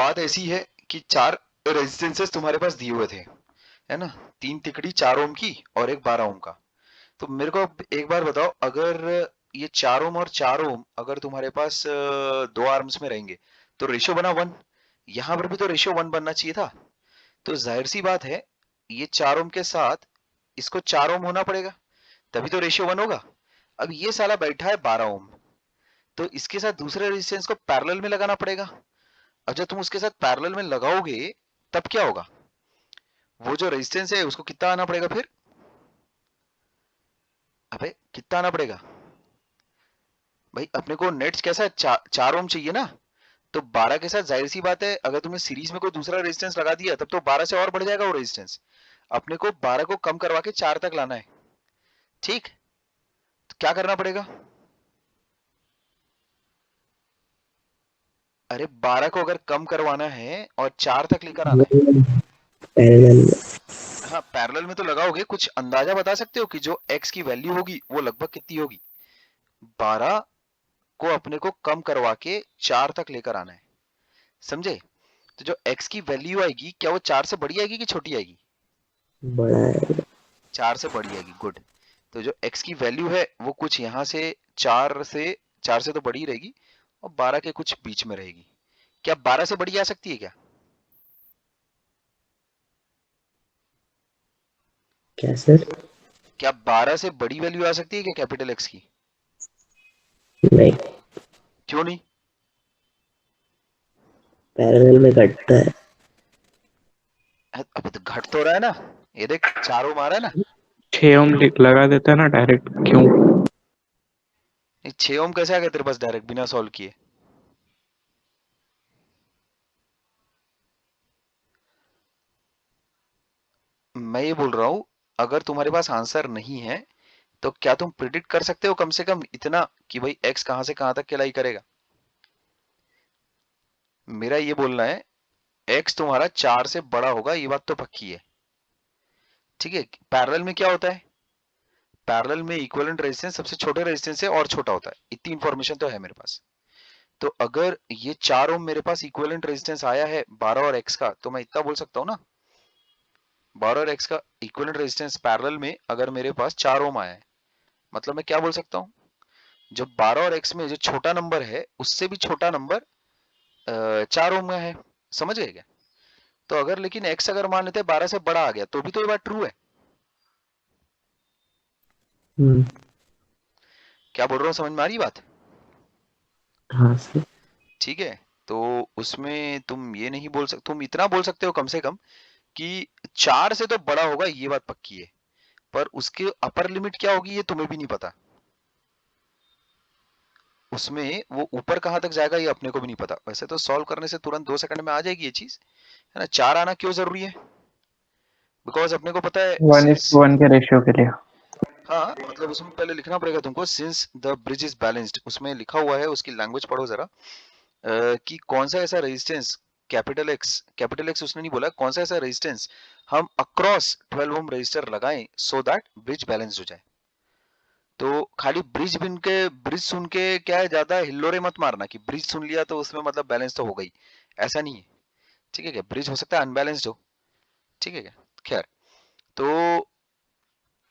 बात ऐसी है कि 4 रेजिस्टेंसेस तुम्हारे पास दिए हुए थे, है ना? 3 तिकड़ी 4 ओम की और एक 12 ओम का। तो मेरे को अब एक बार बताओ, अगर ये 4 ओम और 4 ओम अगर तुम्हारे पास 2 आर्म्स में रहेंगे तो रेशियो बना 1। यहाँ पर भी तो रेशियो 1 बनना चाहिए था। तो जाहिर सी बात है, ये 4 ओम के साथ इसको 4 ओम होना पड़ेगा, तभी तो रेशियो 1 होगा। अब ये साला बैठा है 12 ओम, तो इसके साथ दूसरे रेजिस्टेंस को पैरेलल में लगाना पड़ेगा। अब जब तुम उसके साथ पैरेलल में लगाओगे तब क्या होगा? वो जो रेजिस्टेंस है उसको कितना आना पड़ेगा फिर? अबे कितना आना पड़ेगा भाई? अपने को नेट कैसा है? 4 ओम चाहिए ना। तो 12 के साथ जाहिर सी बात है, अगर तुमने सीरीज में कोई दूसरा रेजिस्टेंस लगा दिया तब तो 12 से और बढ़ जाएगा वो रेजिस्टेंस। अपने को 12 को कम करवा के 4 तक लाना है। ठीक, तो क्या करना पड़ेगा? अरे 12 को अगर कम करवाना है और 4 तक लेकर आना है। पैरेलल। हाँ, पैरेलल में तो लगाओगे। कुछ अंदाजा बता सकते हो कि जो x की वैल्यू होगी वो लगभग कितनी होगी? 12 को अपने को कम करवा के 4 तक लेकर आना है, समझे? तो जो x की वैल्यू आएगी, क्या वो 4 से बड़ी आएगी कि छोटी आएगी? बड़ा है। 4 से बड़ी आएगी, गुड। तो जो x की वैल्यू है वो कुछ यहाँ से 4 से तो बड़ी रहेगी और 12 के कुछ बीच में रहेगी। क्या 12 से बड़ी आ सकती है क्या? क्या सर? क्या 12 से बड़ी वैल्यू आ सकती है क्या कैपिटल X की? नहीं, क्यों नहीं? पैरेलल में घटता है। अबे तो घट तो रहा है ना। ये देख, 4 ओम आ रहा है ना। 6 ओम लगा देता है ना डायरेक्ट, क्यों? 6 ओम कैसे आ गया तेरे पास डायरेक्ट बिना सॉल्व किए? मैं ये बोल रहा हूं, अगर तुम्हारे पास आंसर नहीं है तो क्या तुम प्रिडिक्ट कर सकते हो कम से कम इतना कि भाई x कहां से कहां तक की लाई करेगा? मेरा ये बोलना है, x तुम्हारा 4 से बड़ा होगा, ये बात तो पक्की है। ठीक है। पैरेलल में क्या होता है? पैरेलल में इक्विवेलेंट रेजिस्टेंस सबसे छोटे रेजिस्टेंस से और छोटा होता है। इतनी इंफॉर्मेशन तो है मेरे पास। तो अगर ये 4 ओम मेरे पास इक्विवेलेंट रेजिस्टेंस आया है 12 और x का, तो मैं इतना बोल सकता हूँ ना, 12 और x का इक्विवेलेंट रेजिस्टेंस पैरेलल में अगर मेरे पास 4 ओम आया है, मतलब मैं क्या बोल सकता हूँ? जो 12 और x में जो छोटा नंबर है उससे भी छोटा नंबर 4 ओम में है। समझ गए क्या? तो अगर लेकिन x अगर मान लेते हैं 12 से बड़ा आ गया तो भी तो ये बात ट्रू है। हम्म। क्या बोल रहा हूँ, समझ में आ रही बात? हाँ सर। ठीक है। तो उसमें तुम ये नहीं बोल सकते, तुम इतना बोल सकते हो कम से कम कि 4 से तो बड़ा होगा, ये बात पक्की है। पर उसके अपर लिमिट क्या होगी ये तुम्हें भी नहीं पता। उसमें वो ऊपर कहां तक जाएगा ये अपने को भी नहीं पता। वैसे तो सॉल्व करने से तुरंत 2 सेकंड में आ जाएगी ये चीज, है ना? 4 आना क्यों जरूरी है? बिकॉज अपने को पता है, 1:1 के रेशियो के लिए। हाँ मतलब उसमें पहले लिखना पड़ेगा तुमको, since the bridge is balanced, उसमें लिखा हुआ है, उसकी लैंग्वेज पढ़ो जरा। कि कौन सा ऐसा रेजिस्टेंस, कैपिटल एक्स उसने नहीं बोला, कौन सा ऐसा रेजिस्टेंस हम अक्रॉस 12 ओम रेजिस्टर लगाएं सो दैट ब्रिज बैलेंस्ड हो जाए। तो खाली ब्रिज सुन के क्या है, ज्यादा हिल्लोरे मत मारना कि ब्रिज सुन लिया तो उसमें मतलब बैलेंस तो हो गई। ऐसा नहीं है। ठीक है क्या? ब्रिज हो सकता है अनबैलेंस्ड हो। ठीक है क्या? खैर, तो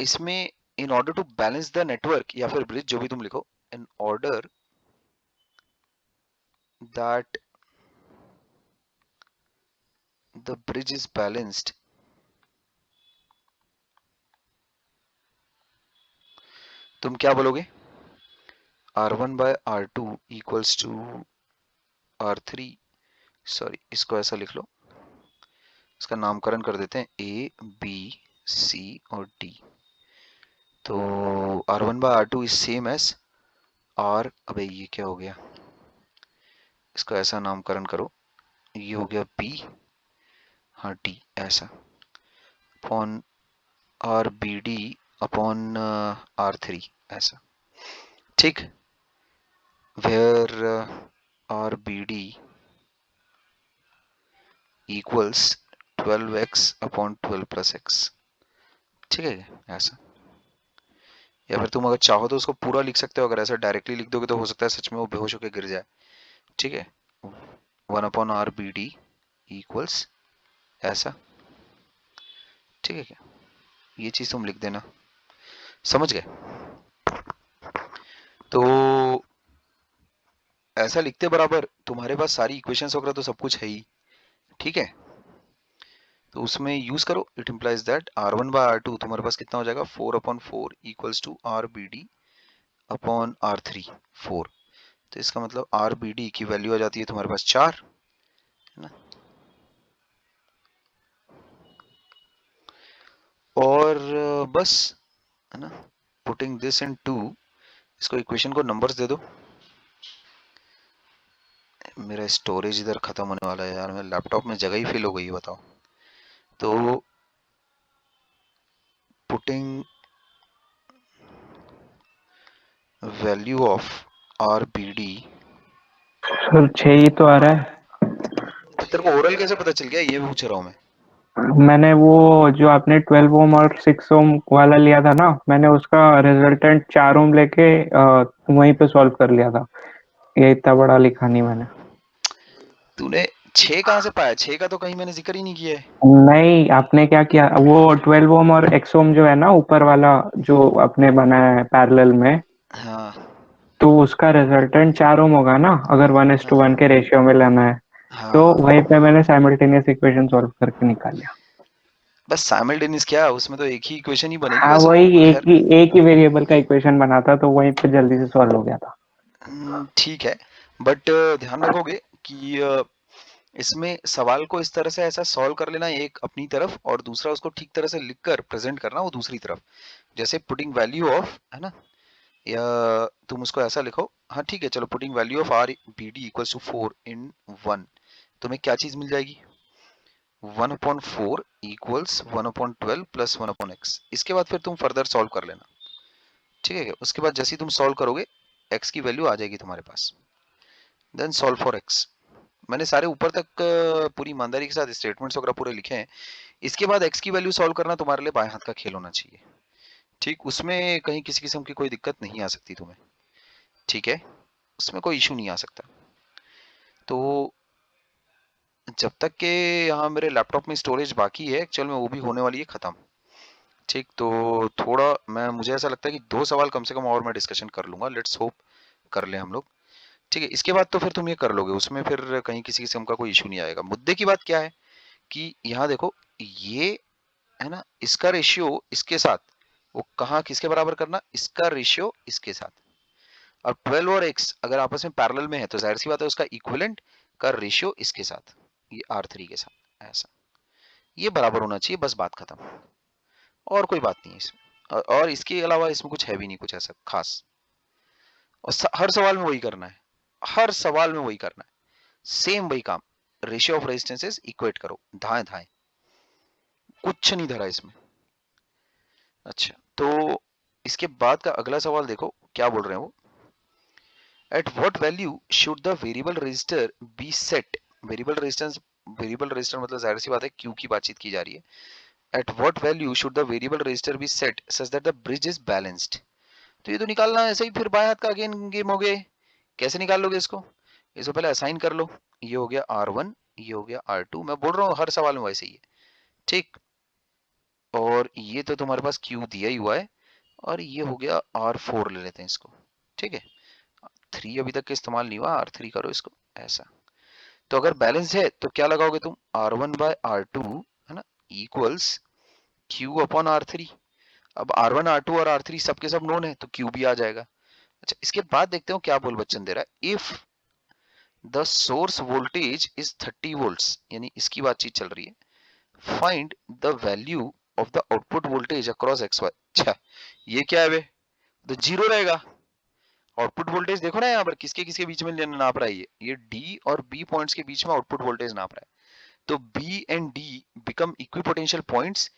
इसमें in order to balance the network या फिर ब्रिज, जो भी तुम लिखो, in order that the bridge is balanced, तुम क्या बोलोगे? R1 by R2 equals to R3, sorry इसको ऐसा लिख लो, इसका नामकरण कर देते हैं A B C और D। तो R1 by R2 is same as R, अबे ये क्या हो गया, इसको ऐसा नामकरण करो, ये हो गया B, हाँ D ऐसा, अपॉन RBD अपॉन R3 ऐसा। ठीक, where RBD equals 12x upon 12 plus x। ठीक है क्या? ऐसा। या फिर तुम अगर चाहो तो उसको पूरा लिख सकते हो, अगर ऐसा डायरेक्टली लिख दोगे तो हो सकता है सच में वो बेहोश होकर गिर जाए। ठीक है, 1 अपॉन RBD इक्वल्स ऐसा, ठीक है क्या? ये चीज तुम लिख देना, समझ गए? तो ऐसा लिखते बराबर तुम्हारे पास सारी इक्वेशंस वगैरह तो सब कुछ है ही, ठीक है? तो उसमें यूज करो, इट इम्प्लाइज दैट R1/R2 तुम्हारे पास कितना हो जाएगा, 4/4 इक्वल्स टू RBD/R3, 4। तो इसका मतलब RBD की वैल्यू आ जाती है तुम्हारे पास 4, है ना? और बस, है ना, पुटिंग दिस इन टू, इसको इक्वेशन को नंबर्स दे दो। मेरा स्टोरेज इधर खत्म होने वाला है यार, मेरे लैपटॉप में जगह ही फिल हो गई है, बताओ। तो putting value of RBD, sir 6 ही तो आ रहा है। तो तेरे को ओरल कैसे पता चल गया, ये पूछ रहा हूँ मैं। मैंने वो जो आपने 12 ओम और 6 ओम वाला लिया था ना, मैंने उसका रिजल्टेंट 4 ओम लेके वहीं पे सॉल्व कर लिया था। ये इतना बड़ा लिखा नहीं मैंने। तूने 6 कहाँ से पाया? 6 का तो कहीं मैंने जिक्र ही नहीं किया है। नहीं, आपने क्या किया, वो 12 ओम और x ओम जो है ना ऊपर वाला, जो आपने बनाया है पैरेलल में, हाँ तो उसका रिजल्टेंट 4 ओम होगा ना, अगर 1:1 के रेशियो में लेना है। हाँ तो हाँ, वहीं पे मैंने साइमल्टेनियस इक्वेशन सॉल्व करके निकाल लिया। बस साइमल्टेनियस क्या, उसमें तो एक ही इक्वेशन ही बनेगी हाँ, बस। वही हर एक ही वेरिएबल का इक्वेशन बना था, तो वहीं पे जल्दी से सॉल्व हो गया था। ठीक है, बट ध्यान रखोगे कि इसमें सवाल को इस तरह से ऐसा सॉल्व कर लेना एक अपनी तरफ, और दूसरा उसको ठीक तरह से लिखकर प्रेजेंट करना वो दूसरी तरफ। जैसे पुटिंग वैल्यू ऑफ, है ना, या तुम उसको ऐसा लिखो, हाँ ठीक है चलो, putting value of RBD equals to 4 in 1, तुम्हें क्या चीज मिल जाएगी, 1/4 इक्वल्स 1/12 प्लस 1/x। इसके बाद फिर तुम फर्दर सॉल्व कर लेना, ठीक है? उसके बाद जैसे ही तुम सॉल्व करोगे, x की वैल्यू आ जाएगी तुम्हारे पास, देन सॉल्व फॉर x। मैंने सारे ऊपर तक पूरी ईमानदारी के साथ स्टेटमेंट्स वगैरह पूरे लिखे हैं। इसके बाद x की वैल्यू सॉल्व करना तुम्हारे लिए बाएं हाथ का खेल होना चाहिए, ठीक? उसमें कहीं किसी किस्म की कोई दिक्कत नहीं आ सकती तुम्हें, ठीक है? उसमें कोई इशू नहीं आ सकता। तो जब तक के यहाँ मेरे लैपटॉप में स्टोरेज बाकी है, एक्चुअल में वो भी होने वाली है खत्म, ठीक? तो थोड़ा मैं, मुझे ऐसा लगता है कि 2 सवाल कम से कम और मैं डिस्कशन कर लूंगा, लेट्स होप कर ले हम लोग, ठीक है? इसके बाद तो फिर तुम ये कर लोगे, उसमें फिर कहीं किसी किस्म का कोई इशू नहीं आएगा। मुद्दे की बात क्या है कि यहाँ देखो, ये है ना, इसका रेशियो इसके साथ, वो कहाँ किसके बराबर करना, इसका रेशियो इसके साथ। अब 12 और x अगर आपस में पैरेलल में है तो जाहिर सी बात है उसका इक्विवेलेंट का रेशियो इसके साथ, ये R3 के साथ, ऐसा ये बराबर होना चाहिए, बस बात खत्म। और कोई बात नहीं है इसमें, और इसके अलावा इसमें कुछ है भी नहीं कुछ ऐसा खास। और हर सवाल में वही करना है, हर सवाल में वही करना है, सेम वही काम, रेशियो ऑफ रेजिस्टेंसेस इक्वेट करो, धाए धाए, कुछ नहीं धरा इसमें। अच्छा, तो इसके बाद का अगला सवाल देखो क्या बोल रहे हैं वो, at what value should the variable register be set. Variable resistance, variable register मतलब जाहिर सी बात है क्यू की बातचीत की जा रही है। At what value should the variable register be set such that the bridge is balanced. तो ये तो निकालना ऐसे ही फिर बाएं हाथ का अगेन गेम हो गए। कैसे निकाल लोगे इसको, इसको पहले असाइन कर लो, ये हो गया R1, ये हो गया R2, मैं बोल रहा हूँ हर सवाल में वैसे ही है, ठीक? और ये तो तुम्हारे पास Q दिया ही हुआ है, और ये हो गया R4, ले लेते हैं इसको, ठीक है? 3 अभी तक के इस्तेमाल नहीं हुआ, R3 करो इसको ऐसा। तो अगर बैलेंस है तो क्या लगाओगे तुम, R1/R2, है ना, इक्वल्स Q/R3। अब R1 R2 और R3 सबके सब नोन है तो Q भी आ जाएगा। अच्छा, इसके बाद देखते हो क्या बोल बच्चन दे रहा है, if the source voltage is 30 volts, यानी इसकी बातचीत चल रही है, find the value of the output voltage across XY। अच्छा, ये क्या है बे, तो जीरो रहेगा। आउटपुट वोल्टेज देखो ना यहाँ पर किसके किसके बीच में नाप रहा है, ये D और B पॉइंट्स के बीच में आउटपुट वोल्टेज नाप रहा है। तो B and D become equipotential points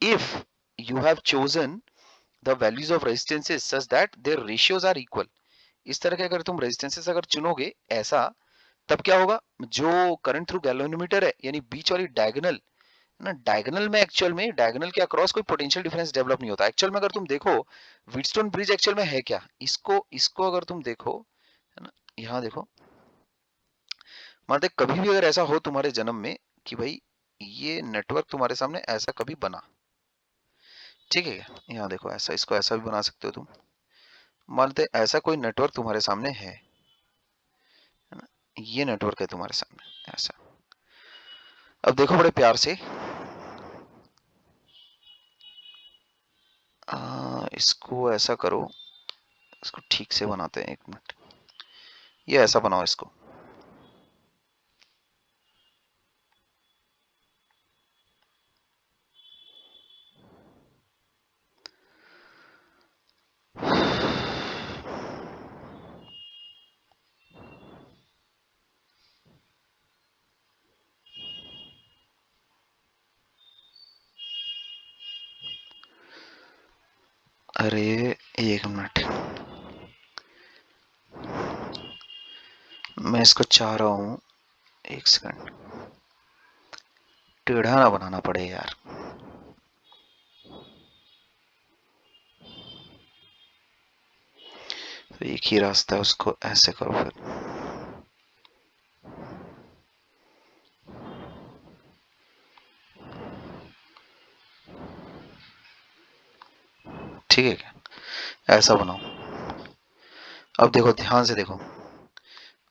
if you have chosen the values of resistances such that their ratios are equal। इस तरह के अगर तुम रेजिस्टेंसेस अगर चुनोगे ऐसा, तब क्या होगा, जो करंट थ्रू गैल्वेनोमीटर है यानी बीच वाली डायगोनल ना, डायगोनल में एक्चुअल में डायगोनल के अक्रॉस कोई पोटेंशियल डिफरेंस डेवलप नहीं होता। एक्चुअल में अगर तुम देखो व्हीटस्टोन ब्रिज एक्चुअल में है क्या, इसको इसको अगर तुम देखो, है ना, यहाँ देखो, मानते कभी भी अगर ऐसा हो तुम्हारे जन्म में कि भाई ये नेटवर्क तुम्हारे सामने ऐसा कभी बना, ठीक है क्या? यहाँ देखो ऐसा, इसको ऐसा भी बना सकते हो तुम। मानते ऐसा कोई नेटवर्क तुम्हारे सामने है ना, ये नेटवर्क है तुम्हारे सामने ऐसा। अब देखो बड़े प्यार से, इसको ऐसा करो, इसको ठीक से बनाते हैं, 1 मिनट। ये ऐसा बनाओ इसको, अरे 1 मिनट, मैं इसको चाह रहा हूँ, 1 सेकंड, टेढ़ा ना बनाना पड़े यार। तो एक ही रास्ता है, उसको ऐसे करो फिर। ठीक है क्या? ऐसा बनाओ। अब देखो ध्यान से देखो,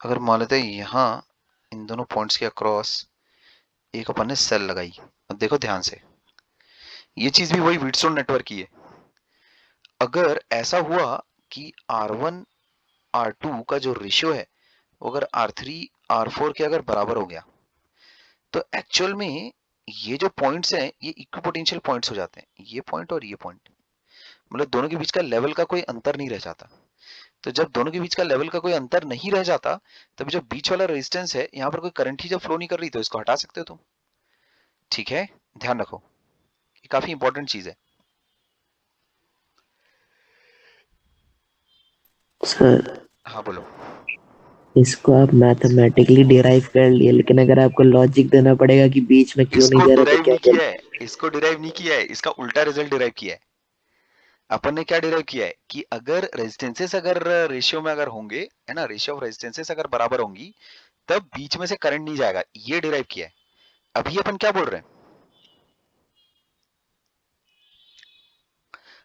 अगर मान लेते हैं यहाँ इन दोनों पॉइंट्स के अक्रॉस एक अपन ने सेल लगाई, अब देखो ध्यान से, ये चीज भी वही व्हीटस्टोन नेटवर्क की है। अगर ऐसा हुआ कि R1 R2 का जो रेशियो है वो अगर R3 R4 के अगर बराबर हो गया, तो एक्चुअल में ये जो पॉइंट्स हैं ये इक्विपोटेंशियल पॉइंट्स हो जाते हैं, ये पॉइंट और ये पॉइंट, मतलब दोनों के बीच का लेवल का कोई अंतर नहीं रह जाता। तो जब दोनों के बीच का लेवल का कोई अंतर नहीं रह जाता, तब जो बीच वाला रेजिस्टेंस है, यहाँ पर कोई करंट ही जब फ्लो नहीं कर रही, तो इसको हटा सकते हो तुम। ठीक है, ध्यान रखो, ये काफी इंपॉर्टेंट चीज है। सर हाँ बोलो। इसको आप मैथमेटिकली डिराइव कर लिए, लेकिन अगर आपको लॉजिक देना पड़ेगा कि बीच में क्यों नहीं इसको जा रहा तो डिराइव क्या नहीं किया करें? है, इसको डिराइव नहीं किया है, इसका उल्टा रिजल्ट डिराइव किया है। अपन ने क्या डिराइव किया है कि अगर रेजिस्टेंसेस अगर रेशियो में अगर होंगे, है ना, रेशियो ऑफ रेजिस्टेंसेस अगर बराबर होंगी, तब बीच में से करंट नहीं जाएगा, ये डिराइव किया है। अभी अपन क्या बोल रहे हैं,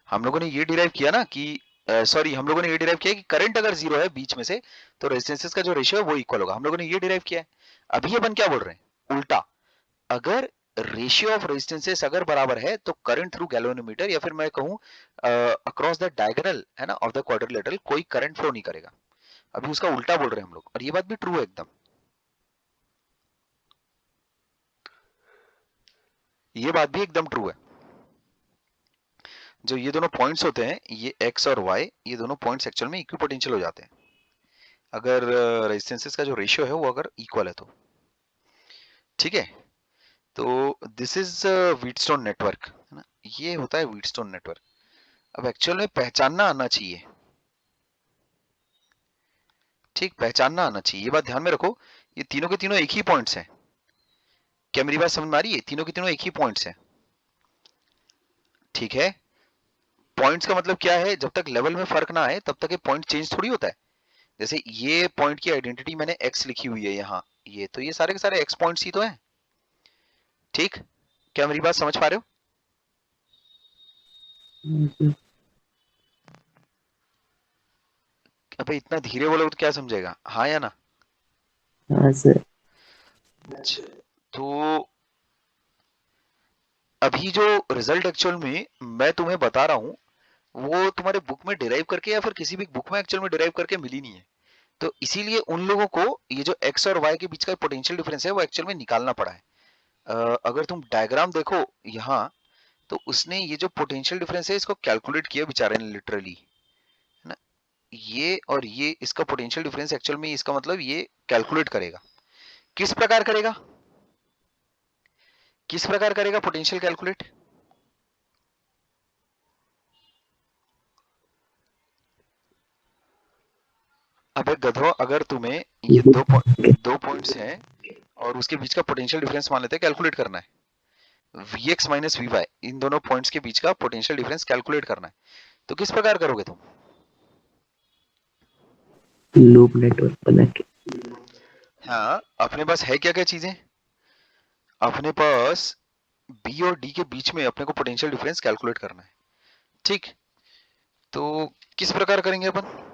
हम लोगों ने ये डिराइव किया ना कि सॉरी, हम लोगों ने ये डिराइव किया कि करंट अगर जीरो है बीच में से, तो रेजिस्टेंसेस का जो रेशियो है वो इक्वल होगा, हम लोगों ने ये डिराइव किया है। अभी अपन क्या बोल रहे हैं, उल्टा, अगर रेशियो ऑफ रेजिस्टेंसेस अगर बराबर है, तो करंट थ्रू गैल्वेनोमीटर, या फिर मैं कहूं अक्रॉस द डायगोनल, है ना, ऑफ द क्वाड्रिलेटरल, कोई करंट फ्लो नहीं करेगा। अभी उसका उल्टा बोल रहे हैं हम लोग, और ये बात भी ट्रू है एकदम, ये बात भी एकदम ट्रू है। जो ये दोनों पॉइंट्स होते हैं, ये x और y, ये दोनों पॉइंट्स एक्चुअल में इक्विपोटेंशियल हो जाते हैं अगर रेजिस्टेंसेस का जो रेशियो है वो अगर इक्वल है तो। ठीक है, तो दिस इज व्हीटस्टोन नेटवर्क, है ना, ये होता है व्हीटस्टोन नेटवर्क। अब एक्चुअल में पहचानना आना चाहिए, ठीक, पहचानना आना चाहिए, ये बात ध्यान में रखो। ये तीनों के तीनों एक ही पॉइंट्स हैं, क्या मेरी बात समझ में आ रही है? तीनों के तीनों एक ही पॉइंट्स हैं, ठीक है। पॉइंट्स का मतलब क्या है, जब तक लेवल में फर्क ना आए तब तक ये पॉइंट चेंज थोड़ी होता है। जैसे ये पॉइंट की आइडेंटिटी मैंने x लिखी हुई है यहाँ, ये तो ये सारे के सारे x पॉइंट्स ही तो हैं, ठीक, क्या मेरी बात समझ पा रहे हो? अबे इतना धीरे बोलोगे तो क्या समझेगा, हाँ या ना? हाँ सर। अच्छा, तो अभी जो रिजल्ट एक्चुअल में मैं तुम्हें बता रहा हूँ, वो तुम्हारे बुक में डिराइव करके या फिर किसी भी बुक में एक्चुअल में डिराइव करके मिली नहीं है। तो इसीलिए उन लोगों को ये जो x और y के बीच का पोटेंशियल डिफरेंस है वो एक्चुअल में निकालना पड़ा है। अगर तुम डायग्राम देखो यहाँ, तो उसने ये जो पोटेंशियल डिफरेंस है इसको कैलकुलेट किया बेचारे ने लिटरली, है ना, ये और ये इसका पोटेंशियल डिफरेंस एक्चुअल में, इसका मतलब ये कैलकुलेट करेगा, किस प्रकार करेगा, किस प्रकार करेगा पोटेंशियल कैलकुलेट? अबे गधो, अगर तुम्हें ये दो पॉइंट्स हैं और उसके बीच का पोटेंशियल डिफरेंस मान लेते हैं कैलकुलेट करना है, Vx माइनस Vy, इन दोनों पॉइंट्स के बीच का पोटेंशियल डिफरेंस कैलकुलेट करना है, तो किस प्रकार करोगे तुम? लूप नेटवर्क बना के। हाँ, अपने पास है क्या क्या चीजें, अपने पास बी और डी के बीच में अपने को पोटेंशियल डिफरेंस कैलकुलेट करना है, ठीक। तो किस प्रकार करेंगे अपन?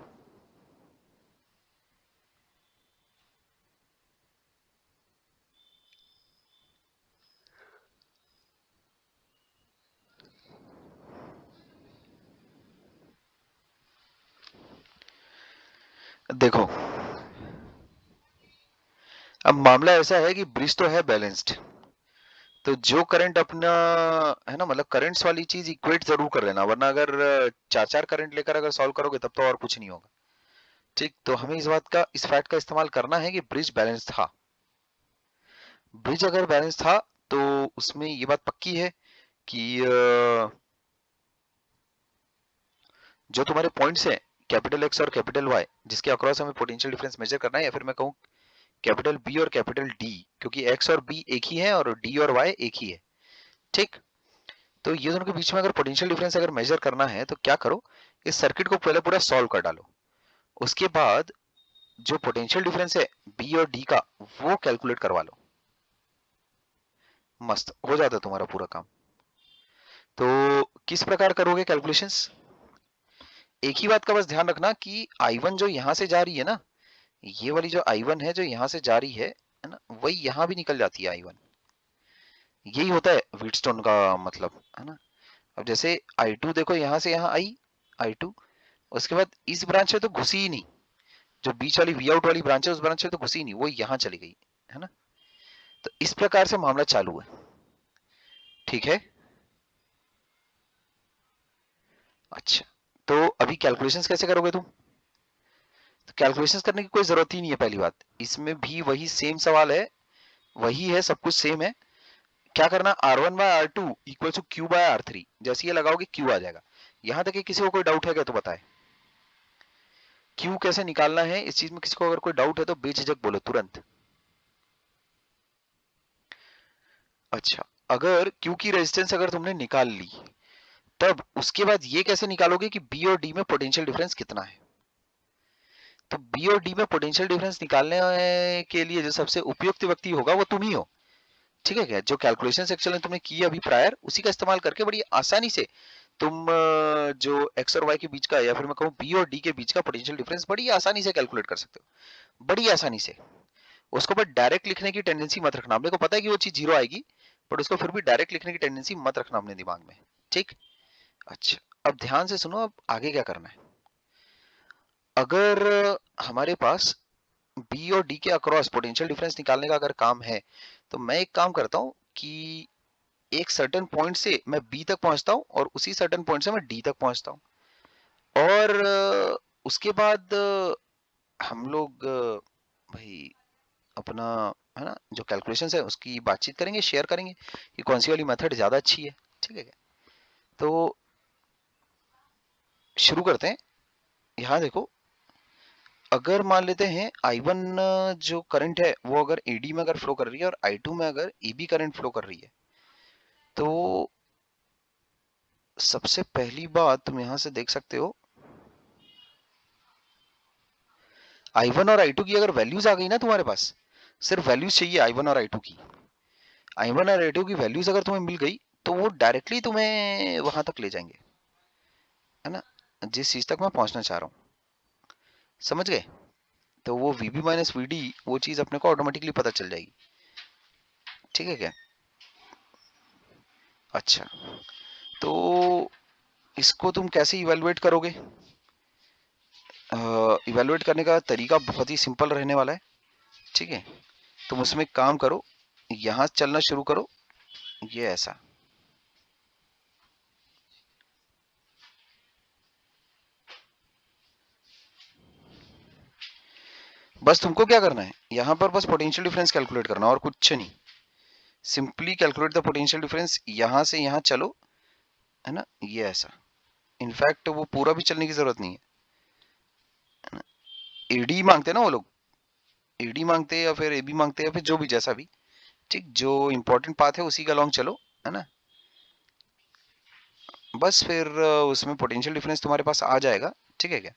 देखो, अब मामला ऐसा है कि ब्रिज तो है बैलेंस्ड, तो जो करंट अपना है ना, मतलब करंट्स वाली चीज इक्वेट जरूर कर लेना, वरना अगर चार चार करंट लेकर अगर सॉल्व करोगे तब तो और कुछ नहीं होगा, ठीक। तो हमें इस फैक्ट का इस्तेमाल करना है कि ब्रिज बैलेंस था। ब्रिज अगर बैलेंस था तो उसमें ये बात पक्की है कि जो तुम्हारे पॉइंट्स हैं कैपिटल एक्स और कैपिटल वाई, जिसके अक्रॉस हमें पोटेंशियल डिफरेंस मेजर करना है, या फिर मैं कहूँ कैपिटल बी और कैपिटल डी, क्योंकि एक्स और बी एक ही है और डी और वाई एक ही है, ठीक। तो ये दोनों के बीच में अगर पोटेंशियल डिफरेंस अगर मेजर करना है तो क्या करो, इस सर्किट को पहले पूरा सॉल्व कर डालो। उसके बाद जो पोटेंशियल डिफरेंस है बी और डी का वो कैलकुलेट करवा लो, मस्त हो जाता है तुम्हारा पूरा काम। तो किस प्रकार करोगे कैलकुलेशंस? एक ही बात का बस ध्यान रखना कि I1 जो यहां से जा रही है ना, ये वाली जो I1 है जो यहां से जा रही है ना, वही यहां भी निकल जाती है I1। यही होता है व्हीटस्टोन का मतलब, है ना। अब जैसे I2 देखो यहां से यहां आई I2, उसके बाद इस ब्रांच में तो घुसी ही नहीं, जो बीच वाली वी आउट वाली ब्रांच है उस ब्रांच में तो घुसी ही नहीं, वो यहां चली गई, है ना। तो इस प्रकार से मामला चालू है, ठीक है। अच्छा, तो अभी कैलकुलेशंस कैसे करोगे तुम? तो कैलकुलेशंस करने की कोई जरूरत ही नहीं है। पहली बात, इसमें भी वही सेम सवाल है, वही है, सब कुछ सेम है। क्या करना, R1 by R two equal to Q by R3, जैसे ये लगाओगे क्यू आ जाएगा। यहां तक कि किसी को कोई डाउट है क्या तो बताए, क्यू कैसे निकालना है इस चीज में किसी को अगर कोई डाउट है तो बेझिझक बोलो तुरंत। अच्छा, अगर क्यू की रेजिस्टेंस अगर तुमने निकाल ली, तब उसके बाद ये कैसे निकालोगे कि बी और डी में पोटेंशियल डिफरेंस कितना है? तो बी और डी में पोटेंशियल डिफरेंस निकालने के लिए जो सबसे उपयुक्त व्यक्ति होगा वो तुम ही हो, ठीक है क्या? जो कैलकुलेशन सेक्शन में तुमने की अभी प्रायर, उसी का इस्तेमाल करके बड़ी आसानी से तुम जो एक्स और वाई के बीच का, या फिर मैं कहूँ बी और डी के बीच का पोटेंशियल डिफरेंस बड़ी आसानी से कैलकुलेट कर सकते हो, बड़ी आसानी से। उसको बस डायरेक्ट लिखने की टेंडेंसी मत रखना, अपने को पता है कि वो चीज जीरो आएगी, बट उसको फिर भी डायरेक्ट लिखने की टेंडेंसी मत रखना अपने दिमाग में, ठीक। अच्छा, अब ध्यान से सुनो, अब आगे क्या करना है। अगर हमारे पास बी और डी के अक्रॉस पोटेंशियल डिफरेंस निकालने का अगर काम है, तो मैं एक काम करता हूं कि एक सर्टेन पॉइंट से मैं बी तक पहुंचता हूं और उसी सर्टेन पॉइंट से मैं डी तक पहुंचता हूं, और उसके बाद हम लोग भाई अपना, है ना, जो कैलकुलेशंस है उसकी बातचीत करेंगे, शेयर करेंगे कि कौन सी वाली मेथड ज्यादा अच्छी है, ठीक है क्या? तो शुरू करते हैं। यहाँ देखो, अगर मान लेते हैं I1 जो करंट है वो अगर AD में अगर फ्लो कर रही है और I2 में अगर AB करंट फ्लो कर रही है, तो सबसे पहली बात तुम यहां से देख सकते हो, I1 और I2 की अगर वैल्यूज आ गई ना तुम्हारे पास, सिर्फ वैल्यूज चाहिए I1 और I2 की, I1 और I2 की वैल्यूज अगर तुम्हें मिल गई तो वो डायरेक्टली तुम्हें वहां तक ले जाएंगे, है ना, जिस चीज तक मैं पहुंचना चाह रहा हूँ, समझ गए? तो वो VB माइनस VD वो चीज अपने को ऑटोमेटिकली पता चल जाएगी, ठीक है क्या? अच्छा, तो इसको तुम कैसे इवेलुएट करोगे? इवेलुएट करने का तरीका बहुत ही सिंपल रहने वाला है, ठीक है। तुम उसमें काम करो, यहां चलना शुरू करो, ये ऐसा, बस तुमको क्या करना है, यहां पर बस पोटेंशियल डिफरेंस कैलकुलेट करना और कुछ नहीं। Simply calculate the potential difference, यहां से यहां चलो, है ना, ये ऐसा। इनफैक्ट वो पूरा भी चलने की जरूरत नहीं है, एडी मांगते हैं ना वो लोग, एडी मांगते हैं या फिर एबी मांगते हैं या फिर जो भी जैसा भी, ठीक। जो इंपॉर्टेंट पाथ है उसी का लॉन्ग चलो, है ना। बस फिर उसमें पोटेंशियल डिफरेंस तुम्हारे पास आ जाएगा, ठीक है क्या?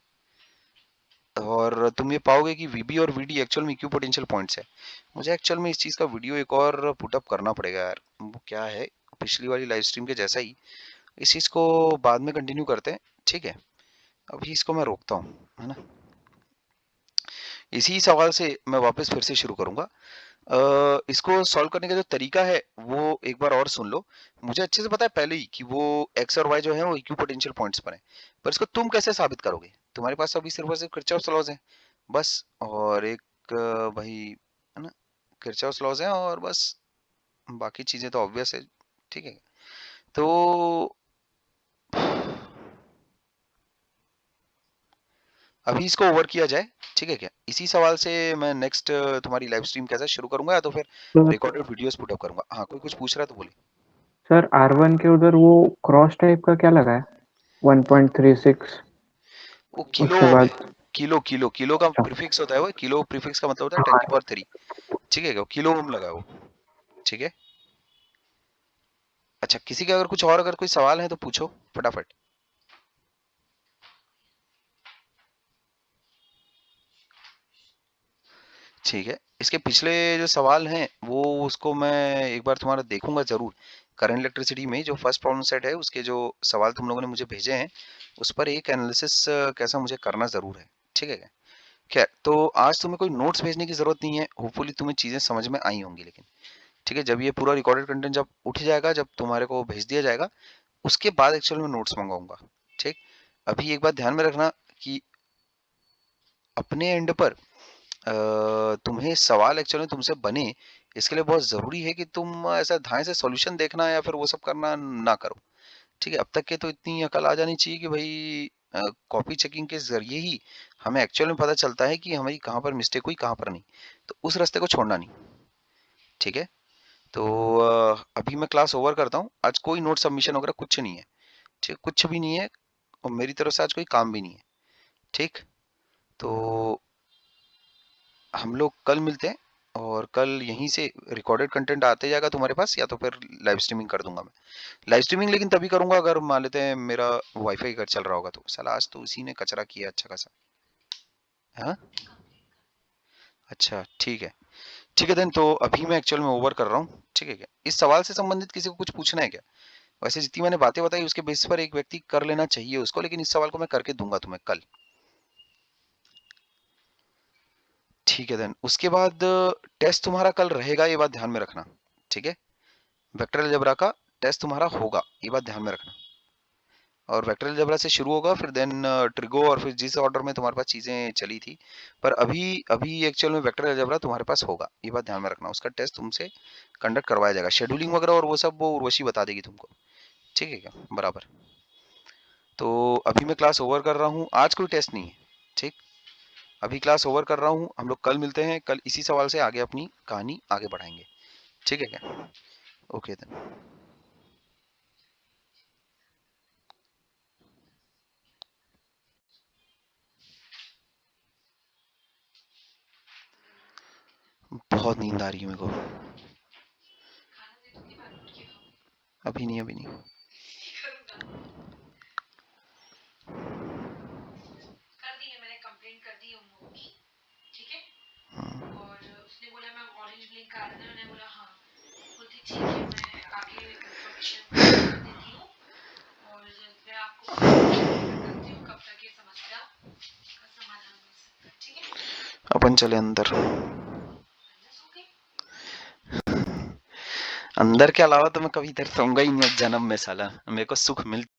और तुम ये पाओगे कि वीबी और वीडी एक्चुअल में इक्विपोटेंशियल पॉइंट्स है। मुझे एक्चुअल में इस चीज़ का वीडियो एक और पुटअप करना पड़ेगा यार। वो क्या है, पिछली वाली लाइव स्ट्रीम के जैसा ही इस चीज़ को बाद में कंटिन्यू करते हैं, ठीक है। अभी इसको मैं रोकता हूँ, है ना। इसी सवाल से मैं वापस फिर से शुरू करूंगा। इसको सॉल्व करने का जो तरीका है वो एक बार और सुन लो। मुझे अच्छे से पता है पहले ही कि वो एक्स और वाई जो है वो इक्विपोटेंशियल पॉइंट्स पर है, पर इसको तुम कैसे साबित करोगे? तुम्हारे पास अभी सिर्फ और सिर्फ किरचॉफ लॉज है बस, और एक भाई, है ना, किरचॉफ लॉज है और बस, बाकी चीजें तो ऑब्वियस है, ठीक है। तो अभी इसको ओवर किया जाए, ठीक है क्या? इसी सवाल से मैं नेक्स्ट तुम्हारी लाइव स्ट्रीम कैसे शुरू करूंगा, या तो फिर रिकॉर्डेड वीडियोस पुट अप करूंगा। हाँ, कोई कुछ पूछ रहा है तो बोले। सर R1 के उधर वो क्रॉस टाइप का क्या लगा है 1.36? वो किलो, उसके बाद किलो का प्रीफिक्स होता है। वो किलो प्रीफिक्स का मतलब होता है 10 की पावर 3, ठीक है क्या? किलो ओम लगा है वो, ठीक है। अच्छा, किसी का अगर कुछ और अगर कोई सवाल है तो पूछो फटाफट। ठीक है, इसके पिछले जो सवाल हैं वो उसको मैं एक बार तुम्हारा देखूंगा जरूर। करंट इलेक्ट्रिसिटी में जो फर्स्ट प्रॉब्लम सेट है उसके जो सवाल तुम लोगों ने मुझे भेजे हैं उस पर एक एनालिसिस कैसा मुझे करना जरूर है, ठीक है क्या? खैर, तो आज तुम्हें कोई नोट्स भेजने की जरूरत नहीं है, होपफुली तुम्हें चीजें समझ में आई होंगी। लेकिन ठीक है, जब ये पूरा रिकॉर्डेड कंटेंट जब उठ जाएगा, जब तुम्हारे को भेज दिया जाएगा, उसके बाद एक्चुअल में नोट्स मंगाऊंगा, ठीक। अभी एक बात ध्यान में रखना कि अपने एंड पर तुम्हें सवाल एक्चुअली में तुमसे बने, इसके लिए बहुत जरूरी है कि तुम ऐसा धाए से सॉल्यूशन देखना या फिर वो सब करना ना करो, ठीक है। अब तक के तो इतनी अकल आ जानी चाहिए कि भाई कॉपी चेकिंग के जरिए ही हमें एक्चुअल में पता चलता है कि हमारी कहाँ पर मिस्टेक हुई, कहाँ पर नहीं। तो उस रास्ते को छोड़ना नहीं, ठीक है। तो अभी मैं क्लास ओवर करता हूँ। आज कोई नोट सबमिशन वगैरह कुछ नहीं है, ठीक, कुछ भी नहीं है, और मेरी तरफ से आज कोई काम भी नहीं है, ठीक। तो हम लोग कल मिलते हैं, और कल यहीं से रिकॉर्डेड कंटेंट आते जाएगा तुम्हारे पास, या तो फिर लाइव स्ट्रीमिंग कर दूंगा मैं। लाइव स्ट्रीमिंग लेकिन तभी करूंगा अगर मान लेते हैं मेरा वाईफाई अगर चल रहा होगा तो। साला आज तो उसी ने कचरा किया अच्छा खासा। हाँ, अच्छा ठीक है, ठीक है देन। तो अभी मैं एक्चुअल में ओवर कर रहा हूँ, ठीक है क्या? इस सवाल से संबंधित किसी को कुछ पूछना है क्या? वैसे जितनी मैंने बातें बताई उसके बेसिस पर एक व्यक्ति कर लेना चाहिए उसको, लेकिन इस सवाल को मैं करके दूंगा तुम्हें कल, ठीक है देन। उसके बाद टेस्ट तुम्हारा कल रहेगा, ये बात ध्यान में रखना, ठीक है। वेक्टर अलजेब्रा का टेस्ट तुम्हारा होगा, ये बात ध्यान में रखना। और वेक्टर अलजेब्रा से शुरू होगा, फिर देन ट्रिगो, और फिर जिस ऑर्डर में तुम्हारे पास चीजें चली थी। पर अभी अभी एक्चुअल में वेक्टर अलजेब्रा तुम्हारे पास होगा, ये बात ध्यान में रखना। उसका टेस्ट तुमसे कंडक्ट करवाया जाएगा, शेड्यूलिंग वगैरह और वो सब वो उर्वशी बता देगी तुमको, ठीक है क्या? बराबर। तो अभी मैं क्लास ओवर कर रहा हूँ, आज कोई टेस्ट नहीं है, ठीक। अभी क्लास ओवर कर रहा हूँ, हम लोग कल मिलते हैं। कल इसी सवाल से आगे अपनी कहानी आगे बढ़ाएंगे, ठीक है क्या? Okay then. बहुत नींद आ रही है मेरे को। अभी नहीं, अभी नहीं। अपन चले अंदर। अंदर के अलावा तो मैं कभी इधर सोऊंगा ही नहीं जन्म में, साला मेरे को सुख मिल